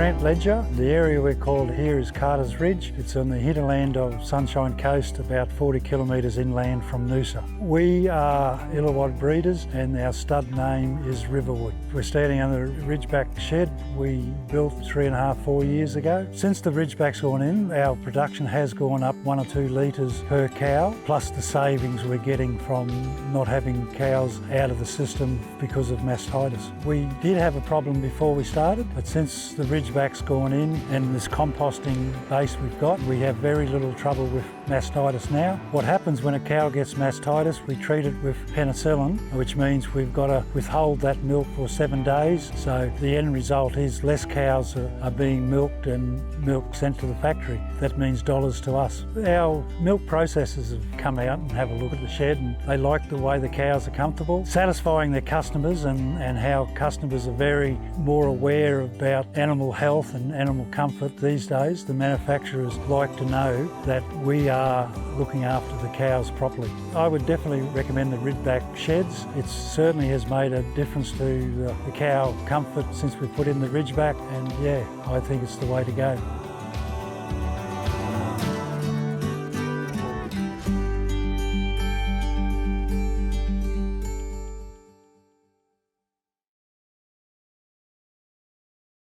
Grant Ledger. The area we're called here is Carter's Ridge. It's on the hinterland of Sunshine Coast, about 40 kilometres inland from Noosa. We are Illawarra breeders and our stud name is Riverwood. We're standing under a Ridgeback shed we built 3.5, 4 years ago. Since the Ridgeback's gone in, our production has gone up 1 or 2 litres per cow, plus the savings we're getting from not having cows out of the system because of mastitis. We did have a problem before we started, but since the Ridgeback's gone in and this composting base we've got, we have very little trouble with mastitis now. What happens when a cow gets mastitis, we treat it with penicillin, which means we've got to withhold that milk for 7 days. So the end result is less cows are being milked and milk sent to the factory. That means dollars to us. Our milk processors have come out and have a look at the shed and they like the way the cows are comfortable, satisfying their customers and how customers are very more aware about animal health and animal comfort these days. The manufacturers like to know that we are looking after the cows properly. I would definitely recommend the Ridgeback sheds. It certainly has made a difference to the cow comfort since we put in the Ridgeback, and yeah, I think it's the way to go.